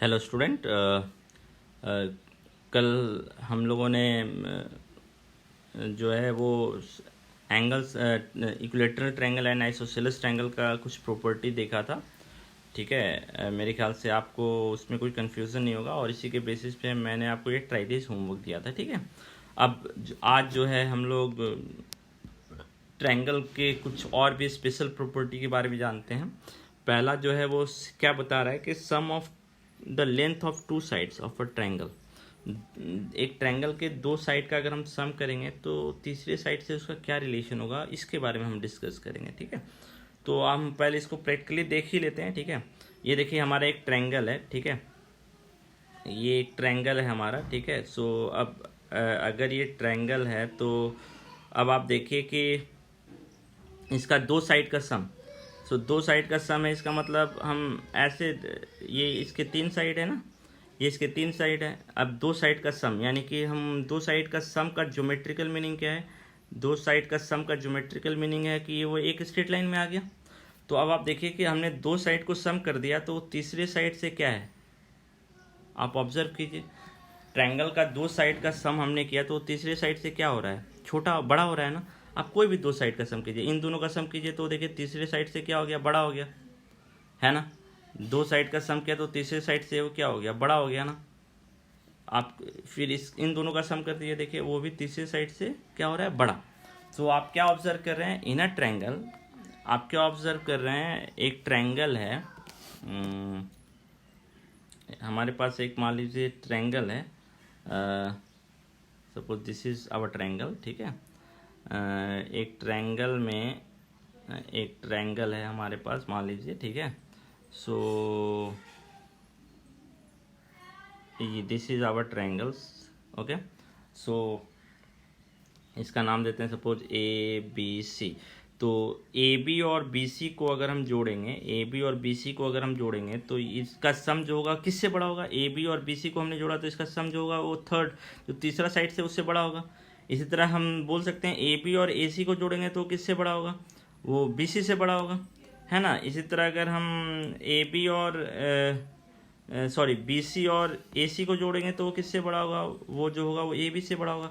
Hello student. कल हम लोगों ने जो है वो angles equilateral triangle and isosceles triangle का कुछ प्रॉपर्टी देखा था। ठीक है, मेरे ख्याल से आपको उसमें कोई कन्फ्यूज़न नहीं होगा और इसी के बेसिस पे मैंने आपको ये ट्राइडेज होमवर्क दिया था। ठीक है, अब आज जो है हम लोग ट्रायंगल के कुछ और भी स्पेशल प्रॉपर्टी के बारे में जानते हैं। पहला जो है वो क्या बता रहा है कि sum of the length of two sides of a triangle, एक ट्रायंगल के दो साइड का अगर हम सम करेंगे तो तीसरे साइड से उसका क्या रिलेशन होगा, इसके बारे में हम डिस्कस करेंगे। ठीक है, तो हम पहले इसको प्रैक्टिकली देख ही लेते हैं। ठीक है, ये देखिए हमारा एक ट्रायंगल है। ठीक है, ये एक ट्रायंगल है हमारा। ठीक है, सो अब अगर ये ट्रायंगल है तो अब आप देखिए कि इसका दो साइड का सम, सो दो साइड का सम है, इसका मतलब हम ऐसे, ये इसके तीन साइड है ना, ये इसके तीन साइड है। अब दो साइड का सम यानी कि हम दो साइड का सम का ज्योमेट्रिकल मीनिंग क्या है, दो साइड का सम का ज्योमेट्रिकल मीनिंग है कि ये वो एक स्ट्रेट लाइन में आ गया। तो अब आप देखिए कि हमने दो साइड को सम कर दिया तो तीसरे साइड से क्या है, आप ऑब्जर्व कीजिए। ट्रायंगल का दो साइड का सम हमने किया तो तीसरे साइड से क्या हो रहा है, छोटा बड़ा हो रहा है ना। आप कोई भी दो साइड का सम कीजिए, इन दोनों का सम कीजिए तो देखिए तीसरे साइड से क्या हो गया, बड़ा हो गया, है ना। दो साइड का सम किया तो तीसरे साइड से वो क्या हो गया, बड़ा हो गया ना। आप फिर इन दोनों का सम कर दीजिए, देखिए वो भी तीसरे साइड से क्या हो रहा है, बड़ा। तो आप क्या ऑब्जर्व कर रहे हैं, इन अ ट्रायंगल आप क्या ऑब्जर्व कर रहे हैं, एक ट्रायंगल है। हमारे पास एक मान लीजिए ट्रायंगल है, suppose this is our triangle. ठीक है, एक ट्रायंगल में एक ट्रायंगल है हमारे पास, मान लीजिए। ठीक है, so this is our triangles. Okay, so इसका नाम देते हैं सपोज ए बी सी। तो ए बी और बी सी को अगर हम जोड़ेंगे, ए बी और बी सी को अगर हम जोड़ेंगे तो इसका सम जो होगा किससे बड़ा होगा, ए बी और बी सी को हमने जोड़ा तो इसका सम जो होगा वो थर्ड, जो तीसरा साइड से उससे बड़ा होगा। इसी तरह हम बोल सकते हैं ए बी और ए सी को जोड़ेंगे तो किससे बड़ा होगा, वो बी सी से बड़ा होगा, है ना। इसी तरह अगर हम ए बी और सॉरी बी सी और ए सी को जोड़ेंगे तो वो किससे बड़ा होगा, वो जो होगा वो ए बी से बड़ा होगा।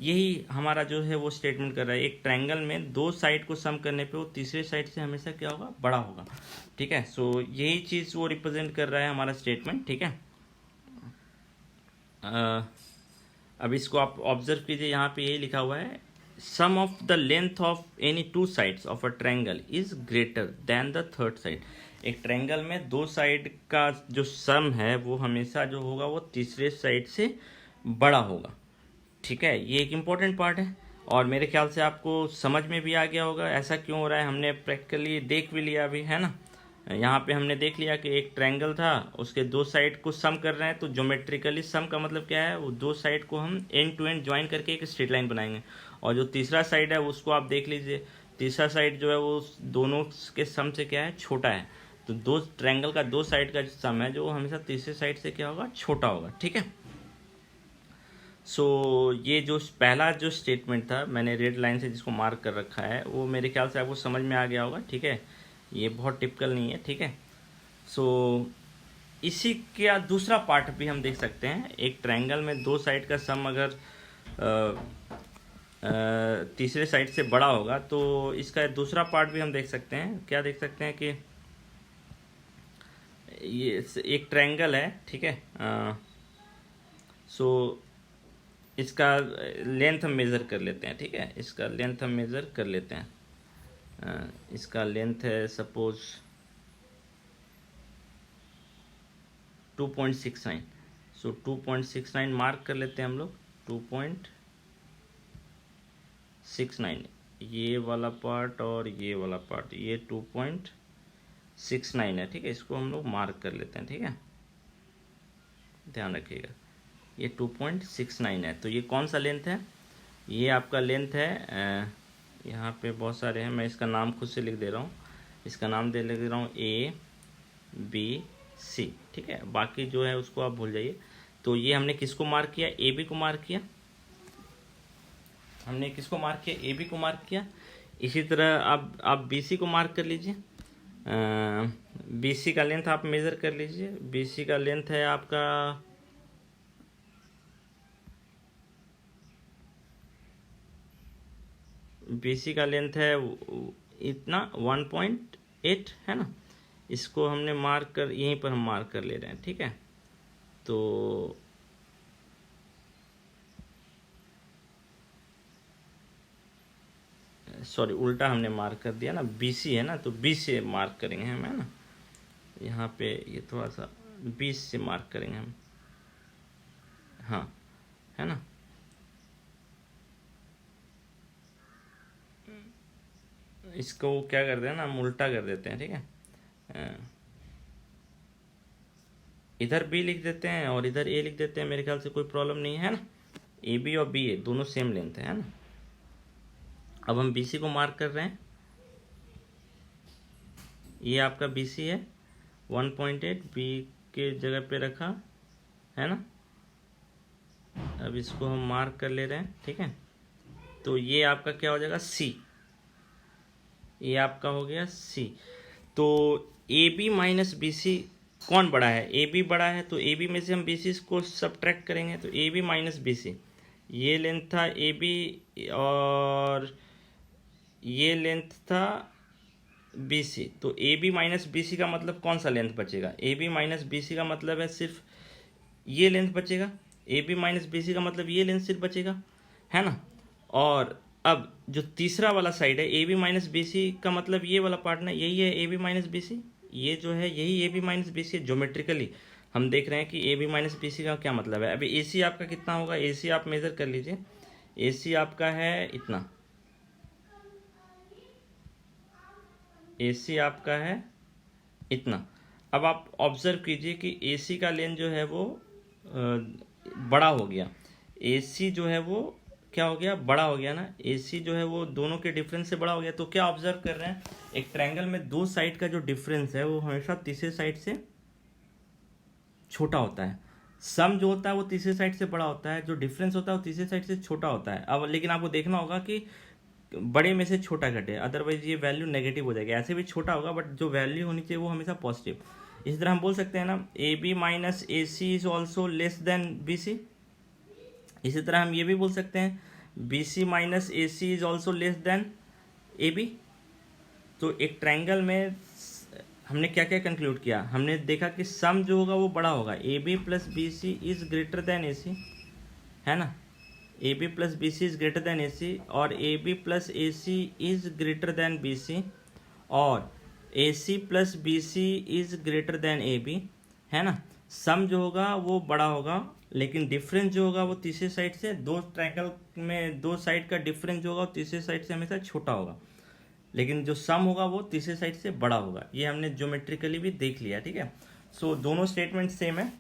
यही हमारा जो है वो स्टेटमेंट कर रहा है, एक ट्रायंगल में दो साइड को सम करने पे वो तीसरे साइड से हमेशा क्या होगा, बड़ा होगा। ठीक है, सो यही चीज़ वो रिप्रेजेंट कर रहा है हमारा स्टेटमेंट। ठीक है, अब इसको आप ऑब्जर्व कीजिए, यहाँ पे यही लिखा हुआ है, sum of the length of any two sides of a triangle is greater than the third side. एक ट्रायंगल में दो साइड का जो सम है वो हमेशा जो होगा वो तीसरे साइड से बड़ा होगा। ठीक है, ये एक इम्पॉर्टेंट पार्ट है और मेरे ख्याल से आपको समझ में भी आ गया होगा ऐसा क्यों हो रहा है। हमने प्रैक्टिकली देख भी लिया अभी, है ना। यहाँ पे हमने देख लिया कि एक ट्रायंगल था, उसके दो साइड को सम कर रहे हैं, तो ज्योमेट्रिकली सम का मतलब क्या है, वो दो साइड को हम एंड टू एंड ज्वाइन करके एक स्ट्रेट लाइन बनाएंगे। और जो तीसरा साइड है उसको आप देख लीजिए, तीसरा साइड जो है वो दोनों के सम से क्या है, छोटा है। तो दो ट्रायंगल का दो साइड का जो सम है जो हमेशा तीसरे साइड से क्या होगा, छोटा होगा। ठीक है, सो ये जो पहला जो स्टेटमेंट था मैंने रेड लाइन से जिसको मार्क कर रखा है वो मेरे ख्याल से आपको समझ में आ गया होगा। ठीक है, ये बहुत टिपिकल नहीं है। ठीक है, सो इसी का दूसरा पार्ट भी हम देख सकते हैं, एक ट्रायंगल में दो साइड का सम अगर तीसरे साइड से बड़ा होगा तो इसका दूसरा पार्ट भी हम देख सकते हैं। क्या देख सकते हैं कि ये एक ट्रायंगल है। ठीक है, सो इसका लेंथ हम मेज़र कर लेते हैं। ठीक है, इसका लेंथ हम मेज़र कर लेते हैं। इसका लेंथ है सपोज 2.69। सो 2.69 मार्क कर लेते हैं हम लोग, 2.69, ये वाला पार्ट और ये वाला पार्ट, ये 2.69 है। ठीक है, इसको हम लोग मार्क कर लेते हैं। ठीक है, ध्यान रखिएगा, ये 2.69 है। तो ये कौन सा लेंथ है, ये आपका लेंथ है, यहाँ पे बहुत सारे हैं, मैं इसका नाम खुद से लिख दे रहा हूँ, इसका नाम लिख दे रहा हूँ ए बी सी। ठीक है, बाकी जो है उसको आप भूल जाइए। तो ये हमने किसको मार्क किया, ए बी को मार्क किया, हमने किसको मार्क किया, ए बी को मार्क किया। इसी तरह आप बी सी को मार्क कर लीजिए, BC का लेंथ आप मेज़र कर लीजिए। BC का लेंथ है आपका BC का लेंथ है इतना 1.8 है ना। इसको हमने मार्क कर, यहीं पर हम मार्क कर ले रहे हैं, ठीक है। तो सॉरी, उल्टा हमने मार्क कर दिया ना, BC है ना, तो 20 से मार्क करेंगे हम, है ना। यहाँ पे ये थोड़ा सा 20 से मार्क करेंगे हम, हाँ, है ना। इसको क्या कर दें ना, हम उल्टा कर देते हैं, ठीक है। इधर B लिख देते हैं और इधर A लिख देते हैं, मेरे ख्याल से कोई प्रॉब्लम नहीं है ना। AB और BA दोनों सेम लेंथ है ना। अब हम BC को मार्क कर रहे हैं। ये आपका BC है 1.8, B के जगह पे रखा है ना। अब इसको हम मार्क कर ले रहे हैं, ठीक है। तो ये आपका क्या हो जाएगा, C। ये आपका हो गया C। तो AB माइनस BC कौन बड़ा है, AB बड़ा है, तो AB में से हम BC को सब्ट्रैक्ट करेंगे। तो AB माइनस BC, ये लेंथ था AB और ये लेंथ था BC। तो AB माइनस BC का मतलब कौन सा लेंथ बचेगा, AB माइनस BC का मतलब है सिर्फ ये लेंथ बचेगा। AB माइनस BC का मतलब ये लेंथ सिर्फ बचेगा, है ना। और अब जो तीसरा वाला साइड है AB माइनस BC का मतलब ये वाला पार्ट ना, यही है AB माइनस BC। ये जो है यही AB माइनस BC है। ज्योमेट्रिकली हम देख रहे हैं कि AB माइनस BC का क्या मतलब है। अभी AC आपका कितना होगा, AC आप मेज़र कर लीजिए। AC आपका है इतना, AC आपका है इतना। अब आप ऑब्जर्व कीजिए कि AC का लेंथ जो है वो बड़ा हो गया। AC जो है वो क्या हो गया, बड़ा हो गया ना। AC जो है वो दोनों के डिफरेंस से बड़ा हो गया। तो क्या ऑब्जर्व कर रहे हैं, एक ट्रायंगल में दो साइड का जो डिफरेंस है वो हमेशा तीसरे साइड से छोटा होता है। सम जो होता है वो तीसरे साइड से बड़ा होता है, जो डिफरेंस होता है वो तीसरे साइड से छोटा होता है। अब लेकिन आपको देखना होगा कि बड़े में से छोटा घटे, अदरवाइज ये वैल्यू नेगेटिव हो जाएगी। ऐसे भी छोटा होगा बट जो वैल्यू होनी चाहिए वो हमेशा पॉजिटिव। इसी तरह हम बोल सकते हैं ना, AB minus AC is also less than BC। इसी तरह हम ये भी बोल सकते हैं BC minus AC is also less than AB। तो एक ट्रायंगल में हमने क्या क्या कंक्लूड किया, हमने देखा कि सम जो होगा वो बड़ा होगा। AB plus BC is greater then AC, है ना। AB plus BC is greater then AC, और AB plus AC is greater then BC, और AC plus BC is greater then AB, है ना। सम जो होगा वो बड़ा होगा, लेकिन डिफरेंस जो होगा वो तीसरे साइड से, दो ट्रायंगल में दो साइड का डिफरेंस जो होगा वो तीसरे साइड से हमेशा छोटा होगा, लेकिन जो सम होगा वो तीसरे साइड से बड़ा होगा। ये हमने ज्योमेट्रिकली भी देख लिया, ठीक है। सो दोनों स्टेटमेंट सेम है,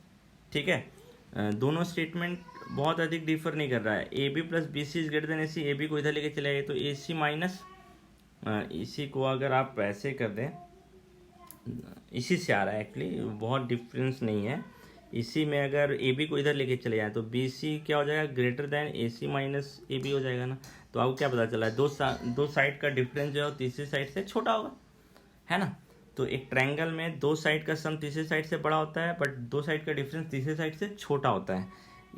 ठीक है। दोनों स्टेटमेंट बहुत अधिक डिफर नहीं कर रहा है। AB plus BC is greater then AC, AB को इधर लेके चले गए तो AC माइनस इसी को अगर आप ऐसे कर दें, इसी से आ रहा है एक्चुअली, बहुत डिफरेंस नहीं है। इसी में अगर AB को इधर लेके चले जाए तो BC क्या हो जाएगा, greater than AC minus AB हो जाएगा ना। तो आपको क्या पता चला है, दो साइड का डिफरेंस जो है तीसरी साइड से छोटा होगा, है ना। तो एक ट्रायंगल में दो साइड का सम तीसरी साइड से बड़ा होता है, बट दो साइड का डिफरेंस तीसरी साइड से छोटा होता है।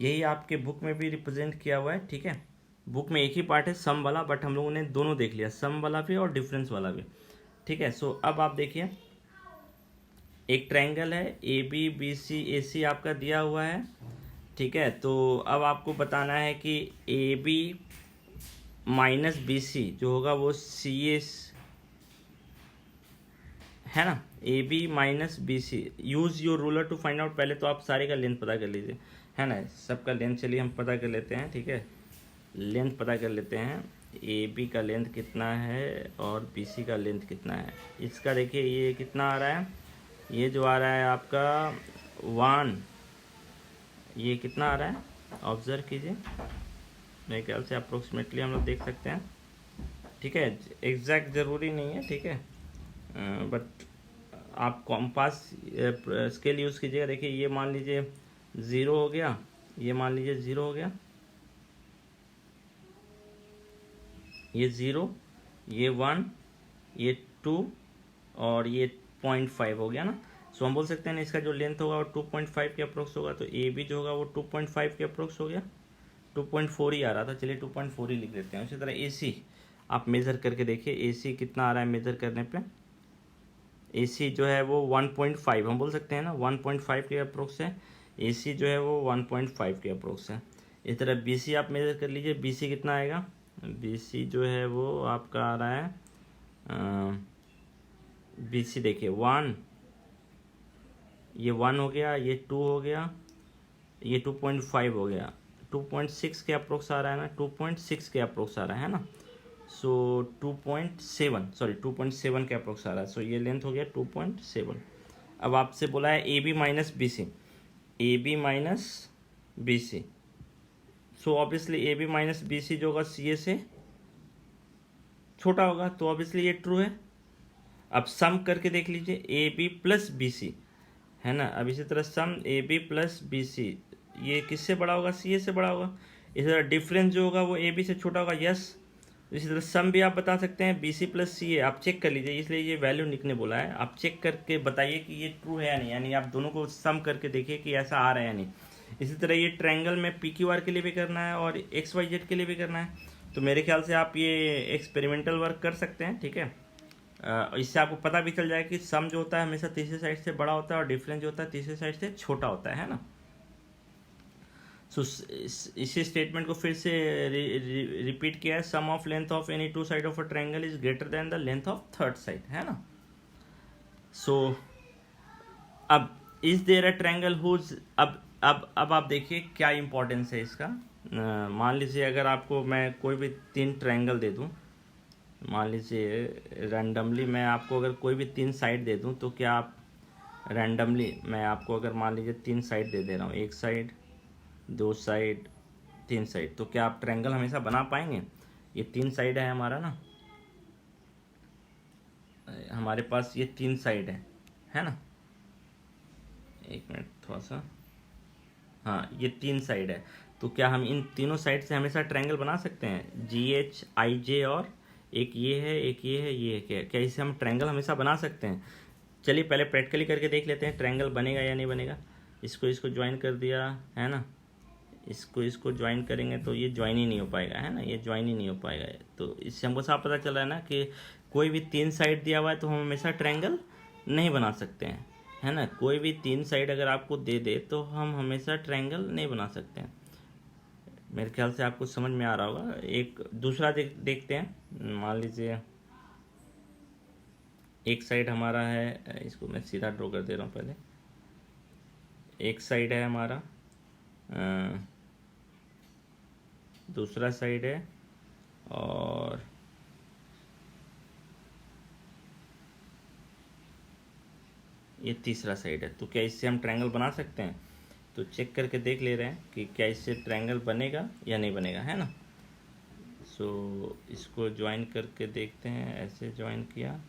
यही आपके बुक में भी रिप्रेजेंट किया हुआ है, ठीक है। बुक में एक ही पार्ट है सम वाला, बट हम लोगों ने दोनों देख लिया, सम वाला भी और डिफरेंस वाला भी, ठीक है। सो अब आप देखिए, एक ट्रायंगल है AB BC AC आपका दिया हुआ है, ठीक है। तो अब आपको बताना है कि AB माइनस BC जो होगा वो CS, है ना। AB minus BC, use your ruler to find out. पहले तो आप सारे का लेंथ पता कर लीजिए, है ना। सबका लेंथ चलिए हम पता कर लेते हैं, ठीक है। लेंथ पता कर लेते हैं, AB का लेंथ कितना है और BC का लेंथ कितना है। इसका देखिए ये कितना आ रहा है, ये जो आ रहा है आपका 1, ये कितना आ रहा है ऑब्जर्व कीजिए। मेरे ख्याल से अप्रोक्सीमेटली हम लोग देख सकते हैं, ठीक है। एग्जैक्ट ज़रूरी नहीं है, ठीक है, बट आप कॉम्पास स्केल यूज़ कीजिएगा। देखिए ये मान लीजिए 0 हो गया, ये मान लीजिए 0 हो गया, ये 0, ये 1, ये 2, और ये 0.5 हो गया ना। सो हम बोल सकते हैं ना इसका जो लेंथ होगा वो 2.5 के अप्रोक्स होगा, तो ए बी जो होगा वो 2.5 के अप्रोक्स हो गया। 2.4 ही आ रहा था, चलिए 2.4 ही लिख देते हैं। उसी तरह ए सी आप मेज़र करके देखिए, ए सी कितना आ रहा है मेज़र करने पे। ए सी जो है वो 1.5 हम बोल सकते हैं ना, 1.5 के अप्रोक्स है। ए सी जो है वो 1.5 के अप्रोक्स है। इस तरह बी सी आप मेज़र कर लीजिए, बी सी कितना आएगा। बी सी जो है वो आपका आ रहा है, बी सी देखिए 1, ये 1 हो गया, ये 2 हो गया, ये 2.5 हो गया, 2.6 के अप्रोक्स आ रहा है ना, 2.6 के अप्रोक्स आ रहा है ना। सो 2.7 सॉरी 2.7 के अप्रोक्स आ रहा है। सो ये लेंथ हो गया 2.7। अब आपसे बोला है A B minus B C, A B minus B C. So obviously A B minus B C जो होगा सी ए से छोटा होगा, तो ऑब्वियसली ये ट्रू है। अब सम करके देख लीजिए, A B plus B C है ना। अब इसी तरह sum A B plus B C, ये किससे बड़ा होगा, सी ए से बड़ा होगा। इसी तरह डिफरेंस जो होगा वो ए बी से छोटा होगा, यस। इसी तरह सम भी आप बता सकते हैं, बी सी प्लस सी ए आप चेक कर लीजिए, इसलिए ये वैल्यू निकने बोला है। आप चेक करके बताइए कि ये ट्रू है या नहीं, यानी आप दोनों को सम करके देखिए कि ऐसा आ रहा है या नहीं। इसी तरह ये ट्रायंगल में पी क्यू आर के लिए भी करना है और एक्स वाई जेड के लिए भी करना है। तो मेरे ख्याल से आप ये एक्सपेरिमेंटल वर्क कर सकते हैं, ठीक है। इससे आपको पता भी चल जाए कि सम जो होता है हमेशा तीसरे साइड से बड़ा होता है और डिफरेंस जो होता है तीसरे साइड से छोटा होता है ना। सो इसी स्टेटमेंट को फिर से रिपीट किया है, sum of length of any two side of a triangle is greater than the length of third side, है ना। सो अब is there a triangle whose, अब आप देखिए क्या इंपॉर्टेंस है इसका। मान लीजिए अगर आपको मैं कोई भी 3 ट्रायंगल दे दूं, मान लीजिए रैंडमली मैं आपको अगर कोई भी 3 साइड दे दूं, तो क्या आप रैंडमली मैं आपको अगर मान लीजिए 3 साइड दे दे रहा हूँ, एक साइड, 2 साइड, 3 साइड, तो क्या आप ट्रायंगल हमेशा बना पाएंगे। ये 3 साइड है हमारा ना, हमारे पास ये 3 साइड है ना। एक मिनट थोड़ा सा, हाँ ये 3 साइड है। तो क्या हम इन तीनों साइड से हमेशा ट्रायंगल बना सकते हैं, जी एच आई जे, और एक ये है, एक ये है, ये है, क्या इससे हम ट्रायंगल हमेशा बना सकते हैं। चलिए पहले प्रैक्टिकली करके देख लेते हैं ट्रायंगल बनेगा या नहीं बनेगा। इसको ज्वाइन कर दिया है ना, इसको ज्वाइन करेंगे तो ये ज्वाइन ही नहीं हो पाएगा, है ना, ये ज्वाइन ही नहीं हो पाएगा। तो इससे हमको साफ पता चल रहा है ना कि कोई भी 3 साइड दिया हुआ है तो हम हमेशा ट्रायंगल नहीं बना सकते हैं, है ना। कोई भी 3 साइड अगर आपको दे दे तो हम हमेशा ट्रायंगल नहीं बना सकते हैं। मेरे ख्याल से आपको समझ में आ रहा होगा। एक दूसरा देखते हैं। मान लीजिए एक साइड हमारा है, इसको मैं सीधा ड्रॉ कर दे रहा हूँ पहले। एक साइड है हमारा, दूसरा साइड है, और ये तीसरा साइड है। तो क्या इससे हम ट्रायंगल बना सकते हैं। तो चेक करके देख ले रहे हैं कि क्या इससे ट्रायंगल बनेगा या नहीं बनेगा, है ना। सो इसको ज्वाइन करके देखते हैं, ऐसे ज्वाइन किया,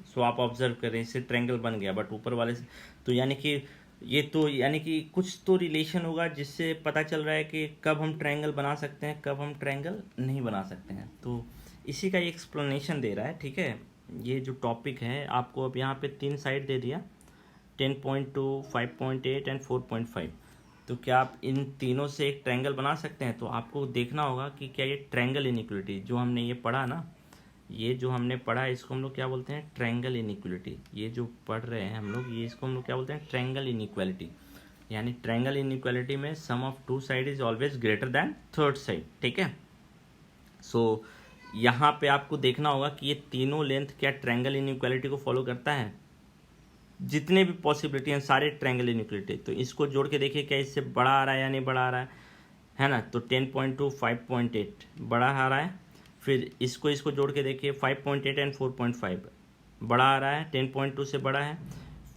सो आप ऑब्जर्व करें इससे ट्रायंगल बन गया, बट ऊपर वाले से तो यानी कि ये तो यानी कि कुछ तो रिलेशन होगा जिससे पता चल रहा है कि कब हम ट्रायंगल बना सकते हैं, कब हम ट्रायंगल नहीं बना सकते हैं। तो इसी का एक्सप्लेनेशन दे रहा है, ठीक है। ये जो टॉपिक है आपको अब यहाँ पे 3 साइड दे दिया, 10.2, 5.8 एंड 4.5। तो क्या आप इन तीनों से एक ट्रायंगल बना सकते हैं। तो आपको देखना होगा कि क्या ये ट्रायंगल इनइक्वलिटी जो हमने ये पढ़ा ना, ये जो हमने पढ़ा है इसको हम लोग क्या बोलते हैं, ट्रायंगल इनइक्वलिटी। ये जो पढ़ रहे हैं हम लोग, ये इसको हम लोग क्या बोलते हैं, ट्रायंगल इनइक्वलिटी। यानी ट्रायंगल इनइक्वलिटी में sum of 2 side is always greater than third side, ठीक है। सो यहाँ पे आपको देखना होगा कि ये तीनों लेंथ क्या ट्रायंगल इनइक्वलिटी को फॉलो करता है। जितने भी पॉसिबिलिटी हैं सारे ट्रायंगल इनइक्वलिटी, तो इसको जोड़ के देखिए क्या इससे बड़ा आ रहा है या नहीं बड़ा आ रहा है ना। तो 10.2, 5.8 बड़ा आ रहा है। फिर इसको जोड़ के देखिए 5.8 एंड 4.5 बड़ा आ रहा है, 10.2 से बड़ा है।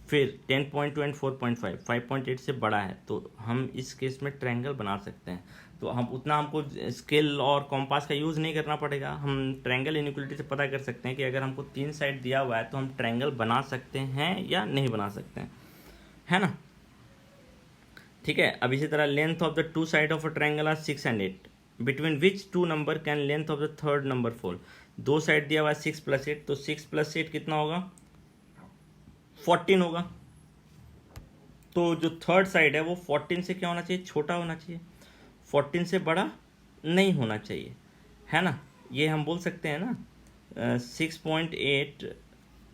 फिर 10.2 एंड 4.5 5.8 से बड़ा है। तो हम इस केस में ट्रायंगल बना सकते हैं। तो हम उतना हमको स्केल और कॉम्पास का यूज़ नहीं करना पड़ेगा। हम ट्रायंगल इनइक्वलिटी से पता कर सकते हैं कि अगर हमको 3 साइड दिया हुआ है तो हम ट्रायंगल बना सकते हैं या नहीं बना सकते हैं, है ना। ठीक है। अब इसी तरह length of the 2 side of a triangle are 6 and 8। Between which two number can length of the third number fall. दो साइड दिया हुआ है 6 + 8, तो 6 + 8 कितना होगा 14 होगा। तो जो थर्ड साइड है वो 14 से क्या होना चाहिए, छोटा होना चाहिए, 14 से बड़ा नहीं होना चाहिए, है ना। ये हम बोल सकते हैं ना 6.8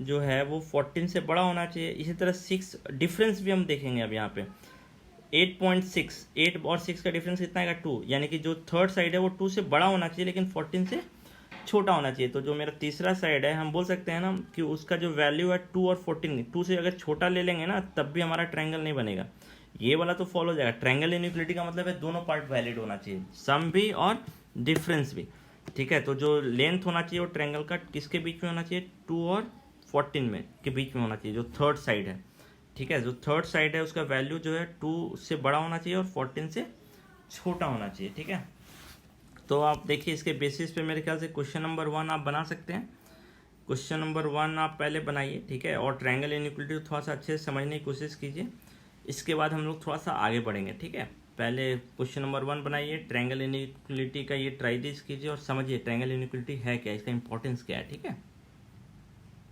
जो है वो 14 से बड़ा होना चाहिए। इसी तरह 6 डिफरेंस भी हम देखेंगे अब यहाँ पे 8.6, 8 और 6 का डिफरेंस कितना आएगा 2, यानी कि जो थर्ड साइड है वो 2 से बड़ा होना चाहिए लेकिन 14 से छोटा होना चाहिए। तो जो मेरा तीसरा साइड है हम बोल सकते हैं ना कि उसका जो वैल्यू है 2 और 14, 2 से अगर छोटा ले लेंगे ना तब भी हमारा ट्रायंगल नहीं बनेगा। ये वाला तो फॉलो हो जाएगा। ट्रायंगल इनइक्वलिटी का मतलब है दोनों पार्ट वैलिड होना चाहिए, सम भी और डिफरेंस भी, ठीक है। तो जो लेंथ होना चाहिए वो ट्रायंगल का किसके बीच में होना चाहिए, 2 और 14 में के बीच में होना चाहिए, जो थर्ड साइड है, ठीक है। जो थर्ड साइड है उसका वैल्यू जो है 2 से बड़ा होना चाहिए और 14 से छोटा होना चाहिए, ठीक है। तो आप देखिए इसके बेसिस पे मेरे ख्याल से क्वेश्चन नंबर 1 आप बना सकते हैं। क्वेश्चन नंबर 1 आप पहले बनाइए, ठीक है, और ट्रायंगल इनइक्वलिटी थोड़ा सा अच्छे से समझने की कोशिश कीजिए। इसके बाद हम लोग थोड़ा सा आगे बढ़ेंगे, ठीक है। पहले क्वेश्चन नंबर 1 बनाइए, ट्रायंगल इनइक्वलिटी का ये ट्राई दिस कीजिए और समझिए ट्रायंगल इनइक्वलिटी है क्या, इसका इंपॉर्टेंस क्या है, ठीक है।